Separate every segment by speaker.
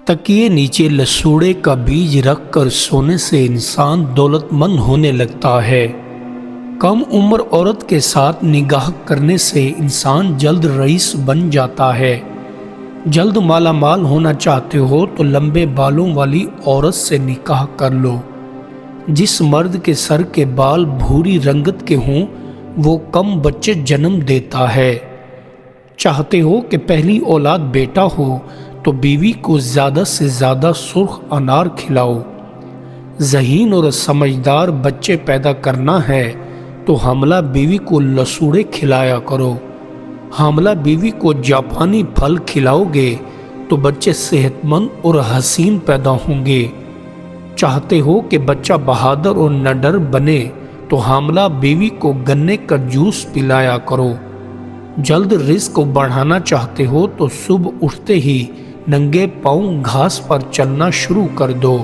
Speaker 1: تکیے نیچے لسوڑے کا بیج رکھ کر سونے سے انسان دولت مند ہونے لگتا ہے۔ کم عمر عورت کے ساتھ نگاہ کرنے سے انسان جلد رئیس بن جاتا ہے۔ جلد مالا مال ہونا چاہتے ہو تو لمبے بالوں والی عورت سے نکاح کر لو۔ جس مرد کے سر کے بال بھوری رنگت کے ہوں وہ کم بچے جنم دیتا ہے۔ چاہتے ہو کہ پہلی اولاد بیٹا ہو تو بیوی کو زیادہ سے زیادہ سرخ انار کھلاؤ۔ ذہین اور سمجھدار بچے پیدا کرنا ہے تو حاملہ بیوی کو لسوڑے کھلایا کرو۔ حاملہ بیوی کو جاپانی پھل کھلاؤ گے تو بچے صحت مند اور حسین پیدا ہوں گے۔ چاہتے ہو کہ بچہ بہادر اور نڈر بنے تو حاملہ بیوی کو گنے کا جوس پلایا کرو۔ جلد رزق بڑھانا چاہتے ہو تو صبح اٹھتے ہی ننگے پاؤں گھاس پر چلنا شروع کر دو۔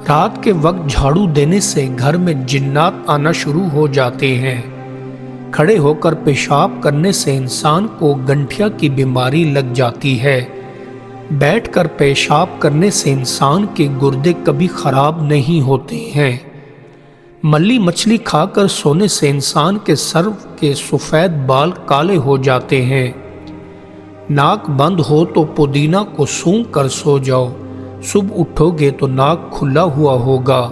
Speaker 1: رات کے وقت جھاڑو دینے سے گھر میں جنات آنا شروع ہو جاتے ہیں۔ کھڑے ہو کر پیشاب کرنے سے انسان کو گنٹھیا کی بیماری لگ جاتی ہے۔ بیٹھ کر پیشاب کرنے سے انسان کے گردے کبھی خراب نہیں ہوتے ہیں۔ ملی مچھلی کھا کر سونے سے انسان کے سر کے سفید بال کالے ہو جاتے ہیں۔ ناک بند ہو تو پودینہ کو سونگھ کر سو جاؤ، صبح اٹھو گے تو ناک کھلا ہوا ہوگا۔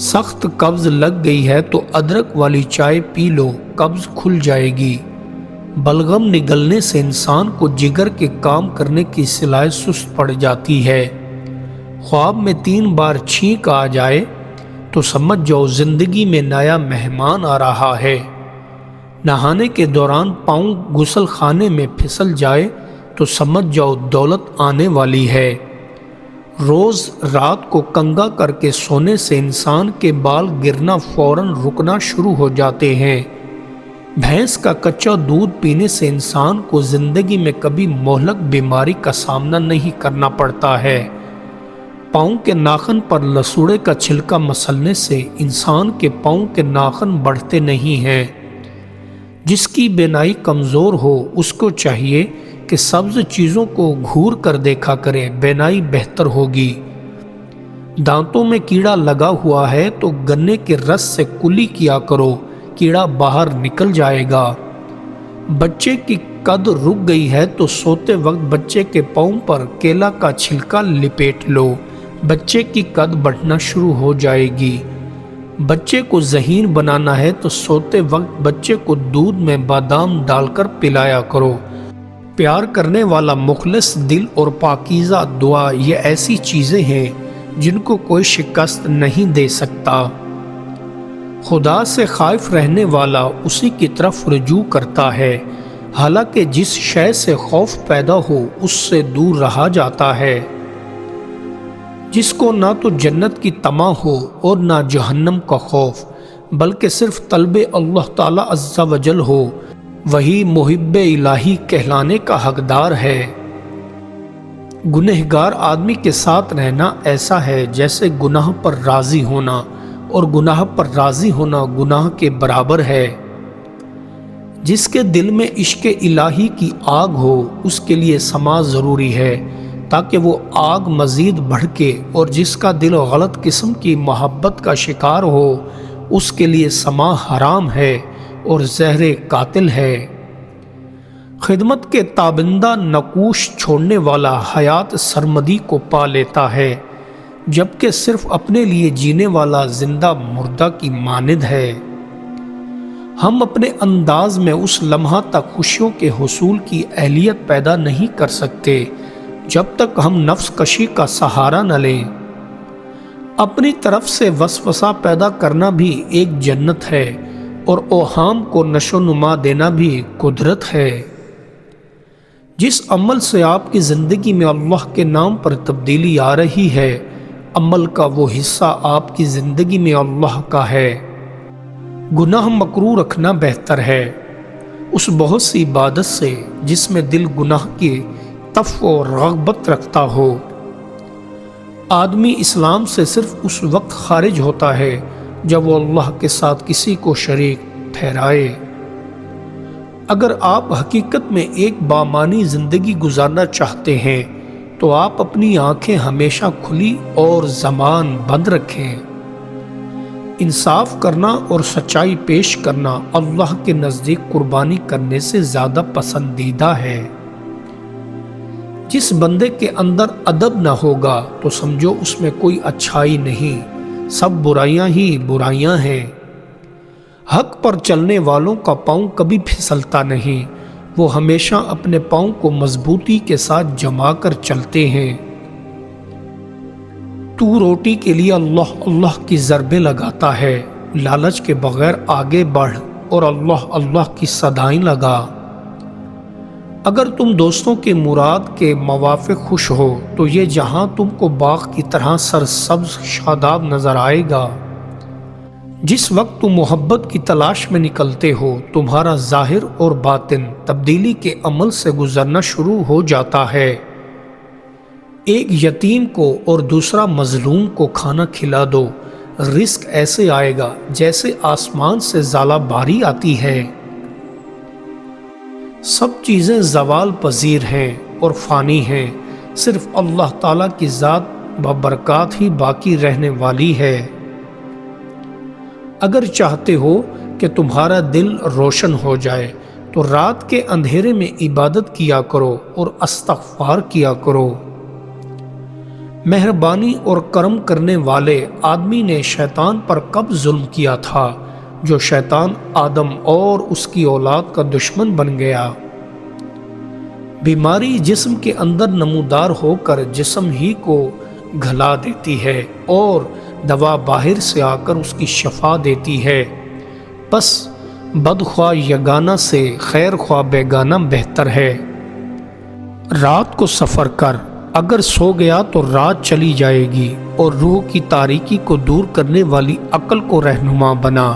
Speaker 1: سخت قبض لگ گئی ہے تو ادرک والی چائے پی لو، قبض کھل جائے گی۔ بلغم نگلنے سے انسان کو جگر کے کام کرنے کی صلاحیت سست پڑ جاتی ہے۔ خواب میں 3 بار چھینک آ جائے تو سمجھ جاؤ زندگی میں نیا مہمان آ رہا ہے۔ نہانے کے دوران پاؤں غسل خانے میں پھسل جائے تو سمجھ جاؤ دولت آنے والی ہے۔ روز رات کو کنگھا کر کے سونے سے انسان کے بال گرنا فوراً رکنا شروع ہو جاتے ہیں۔ بھینس کا کچا دودھ پینے سے انسان کو زندگی میں کبھی مہلک بیماری کا سامنا نہیں کرنا پڑتا ہے۔ پاؤں کے ناخن پر لسوڑے کا چھلکا مسلنے سے انسان کے پاؤں کے ناخن بڑھتے نہیں ہیں۔ جس کی بینائی کمزور ہو اس کو چاہیے کہ سبز چیزوں کو گھور کر دیکھا کرے، بینائی بہتر ہوگی۔ دانتوں میں کیڑا لگا ہوا ہے تو گنے کے رس سے کلی کیا کرو، کیڑا باہر نکل جائے گا۔ بچے کی قد رک گئی ہے تو سوتے وقت بچے کے پاؤں پر کیلا کا چھلکا لپیٹ لو، بچے کی قد بڑھنا شروع ہو جائے گی۔ بچے کو ذہین بنانا ہے تو سوتے وقت بچے کو دودھ میں بادام ڈال کر پلایا کرو۔ پیار کرنے والا مخلص دل اور پاکیزہ دعا یہ ایسی چیزیں ہیں جن کو کوئی شکست نہیں دے سکتا۔ خدا سے خائف رہنے والا اسی کی طرف رجوع کرتا ہے، حالانکہ جس شے سے خوف پیدا ہو اس سے دور رہا جاتا ہے۔ جس کو نہ تو جنت کی طمع ہو اور نہ جہنم کا خوف، بلکہ صرف طلب اللہ تعالی عز و جل ہو، وہی محب الہی کہلانے کا حقدار ہے۔ گنہگار آدمی کے ساتھ رہنا ایسا ہے جیسے گناہ پر راضی ہونا، اور گناہ پر راضی ہونا گناہ کے برابر ہے۔ جس کے دل میں عشق الہی کی آگ ہو اس کے لیے سما ضروری ہے تاکہ وہ آگ مزید بھڑکے، اور جس کا دل غلط قسم کی محبت کا شکار ہو اس کے لیے سما حرام ہے اور زہر قاتل ہے۔ خدمت کے تابندہ نقوش چھوڑنے والا حیات سرمدی کو پا لیتا ہے، جبکہ صرف اپنے لیے جینے والا زندہ مردہ کی مانند ہے۔ ہم اپنے انداز میں اس لمحہ تک خوشیوں کے حصول کی اہلیت پیدا نہیں کر سکتے جب تک ہم نفس کشی کا سہارا نہ لیں۔ اپنی طرف سے وسوسہ پیدا کرنا بھی ایک جنت ہے، اور اوہام کو نشو نما دینا بھی قدرت ہے۔ جس عمل سے آپ کی زندگی میں اللہ کے نام پر تبدیلی آ رہی ہے، عمل کا وہ حصہ آپ کی زندگی میں اللہ کا ہے۔ گناہ مکروہ رکھنا بہتر ہے اس بہت سی عبادت سے جس میں دل گناہ کی تف و رغبت رکھتا ہو۔ آدمی اسلام سے صرف اس وقت خارج ہوتا ہے جب وہ اللہ کے ساتھ کسی کو شریک ٹھہرائے۔ اگر آپ حقیقت میں ایک بامانی زندگی گزارنا چاہتے ہیں تو آپ اپنی آنکھیں ہمیشہ کھلی اور زبان بند رکھیں۔ انصاف کرنا اور سچائی پیش کرنا اللہ کے نزدیک قربانی کرنے سے زیادہ پسندیدہ ہے۔ جس بندے کے اندر ادب نہ ہوگا تو سمجھو اس میں کوئی اچھائی نہیں، سب برائیاں ہی برائیاں ہیں۔ حق پر چلنے والوں کا پاؤں کبھی پھسلتا نہیں، وہ ہمیشہ اپنے پاؤں کو مضبوطی کے ساتھ جما کر چلتے ہیں۔ تو روٹی کے لیے اللہ اللہ کی ضربیں لگاتا ہے، لالچ کے بغیر آگے بڑھ اور اللہ اللہ کی صدائیں لگا۔ اگر تم دوستوں کے مراد کے موافق خوش ہو تو یہ جہاں تم کو باغ کی طرح سرسبز شاداب نظر آئے گا۔ جس وقت تم محبت کی تلاش میں نکلتے ہو تمہارا ظاہر اور باطن تبدیلی کے عمل سے گزرنا شروع ہو جاتا ہے۔ ایک یتیم کو اور دوسرا مظلوم کو کھانا کھلا دو، رزق ایسے آئے گا جیسے آسمان سے ژالہ باری آتی ہے۔ سب چیزیں زوال پذیر ہیں اور فانی ہیں، صرف اللہ تعالیٰ کی ذات ببرکات ہی باقی رہنے والی ہے۔ اگر چاہتے ہو کہ تمہارا دل روشن ہو جائے تو رات کے اندھیرے میں عبادت کیا کرو اور استغفار کیا کرو۔ مہربانی اور کرم کرنے والے آدمی نے شیطان پر کب ظلم کیا تھا، جو شیطان آدم اور اس کی اولاد کا دشمن بن گیا۔ بیماری جسم کے اندر نمودار ہو کر جسم ہی کو گھلا دیتی ہے اور دوا باہر سے آ کر اس کی شفا دیتی ہے۔ بس بدخواہ یگانہ سے خیر خواہ بیگانہ بہتر ہے۔ رات کو سفر کر، اگر سو گیا تو رات چلی جائے گی، اور روح کی تاریکی کو دور کرنے والی عقل کو رہنما بنا۔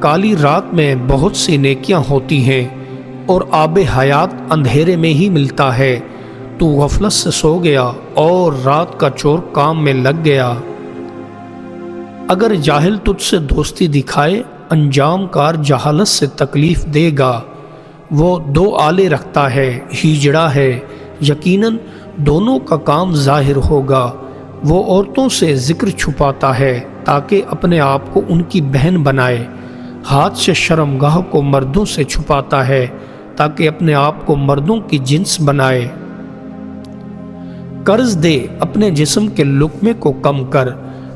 Speaker 1: کالی رات میں بہت سی نیکیاں ہوتی ہیں اور آب حیات اندھیرے میں ہی ملتا ہے۔ تو غفلت سے سو گیا اور رات کا چور کام میں لگ گیا۔ اگر جاہل تجھ سے دوستی دکھائے، انجام کار جہالت سے تکلیف دے گا۔ وہ دو آلے رکھتا ہے، ہیجڑا ہے، یقیناً دونوں کا کام ظاہر ہوگا۔ وہ عورتوں سے ذکر چھپاتا ہے تاکہ اپنے آپ کو ان کی بہن بنائے، ہاتھ سے شرمگاہ کو مردوں سے چھپاتا ہے تاکہ اپنے آپ کو مردوں کی جنس بنائے۔ قرض دے، اپنے جسم کے لقمے کو کم کر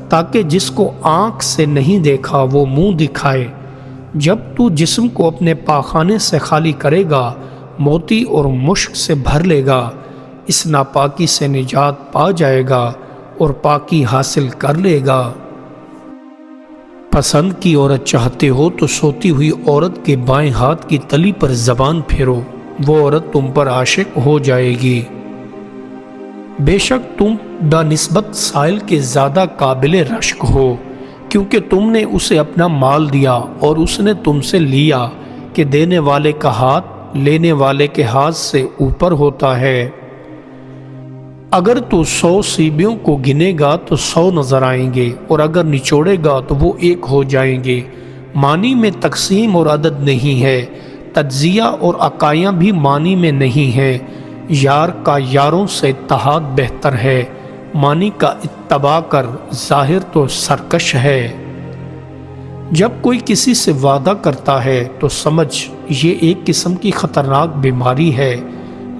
Speaker 1: تاکہ جس کو آنکھ سے نہیں دیکھا وہ منہ دکھائے۔ جب تو جسم کو اپنے پاخانے سے خالی کرے گا، موتی اور مشک سے بھر لے گا، اس ناپاکی سے نجات پا جائے گا اور پاکی حاصل کر لے گا۔ پسند کی عورت چاہتے ہو تو سوتی ہوئی عورت کے بائیں ہاتھ کی تلی پر زبان پھیرو، وہ عورت تم پر عاشق ہو جائے گی۔ بے شک تم بنسبت سائل کے زیادہ قابل رشک ہو، کیونکہ تم نے اسے اپنا مال دیا اور اس نے تم سے لیا، کہ دینے والے کا ہاتھ لینے والے کے ہاتھ سے اوپر ہوتا ہے۔ اگر تو 100 سیبیوں کو گنے گا تو 100 نظر آئیں گے، اور اگر نچوڑے گا تو وہ ایک ہو جائیں گے۔ معنی میں تقسیم اور عدد نہیں ہے، تجزیہ اور عقائیاں بھی معنی میں نہیں ہے۔ یار کا یاروں سے اتحاد بہتر ہے، معنی کا اتباع کر، ظاہر تو سرکش ہے۔ جب کوئی کسی سے وعدہ کرتا ہے تو سمجھ یہ ایک قسم کی خطرناک بیماری ہے،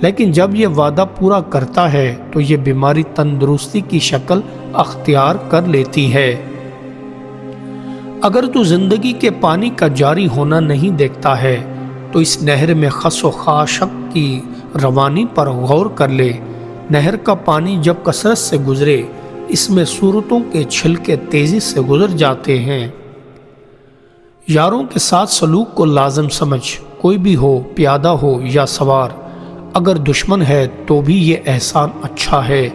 Speaker 1: لیکن جب یہ وعدہ پورا کرتا ہے تو یہ بیماری تندرستی کی شکل اختیار کر لیتی ہے۔ اگر تو زندگی کے پانی کا جاری ہونا نہیں دیکھتا ہے تو اس نہر میں خس و خاشاک کی روانی پر غور کر لے۔ نہر کا پانی جب کثرت سے گزرے، اس میں صورتوں کے چھلکے تیزی سے گزر جاتے ہیں۔ یاروں کے ساتھ سلوک کو لازم سمجھ، کوئی بھی ہو، پیادہ ہو یا سوار۔ اگر دشمن ہے تو بھی یہ احسان اچھا ہے،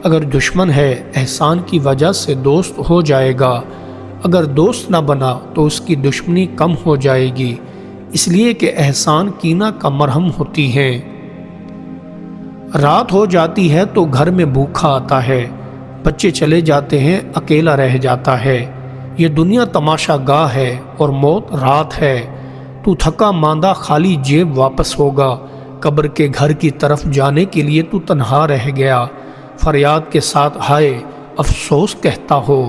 Speaker 1: اگر دشمن ہے احسان کی وجہ سے دوست ہو جائے گا، اگر دوست نہ بنا تو اس کی دشمنی کم ہو جائے گی، اس لیے کہ احسان کینہ کا مرہم ہوتی ہے۔ رات ہو جاتی ہے تو گھر میں بھوکا آتا ہے، بچے چلے جاتے ہیں، اکیلا رہ جاتا ہے۔ یہ دنیا تماشا گاہ ہے اور موت رات ہے، تو تھکا ماندہ خالی جیب واپس ہوگا، قبر کے گھر کی طرف جانے کے لیے تو تنہا رہ گیا، فریاد کے ساتھ ہائے افسوس کہتا ہو۔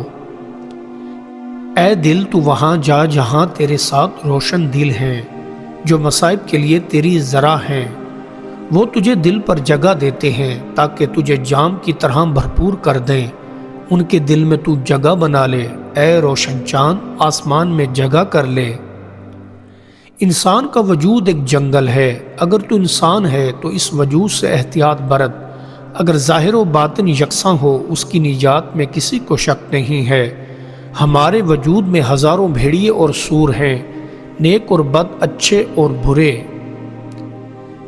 Speaker 1: اے دل تو وہاں جا جہاں تیرے ساتھ روشن دل ہیں، جو مصائب کے لیے تیری ذرا ہیں، وہ تجھے دل پر جگہ دیتے ہیں تاکہ تجھے جام کی طرح بھرپور کر دیں، ان کے دل میں تو جگہ بنا لے، اے روشن چاند آسمان میں جگہ کر لے۔ انسان کا وجود ایک جنگل ہے، اگر تو انسان ہے تو اس وجود سے احتیاط برت، اگر ظاہر و باطن یکساں ہو اس کی نجات میں کسی کو شک نہیں ہے۔ ہمارے وجود میں ہزاروں بھیڑیے اور سور ہیں، نیک اور بد، اچھے اور برے۔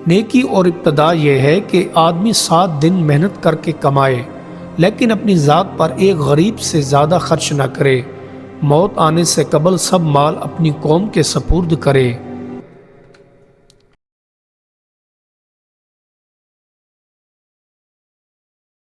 Speaker 1: نیکی اور ابتدا یہ ہے کہ آدمی 7 دن محنت کر کے کمائے، لیکن اپنی ذات پر ایک غریب سے زیادہ خرچ نہ کرے، موت آنے سے قبل سب مال اپنی قوم کے سپرد کرے۔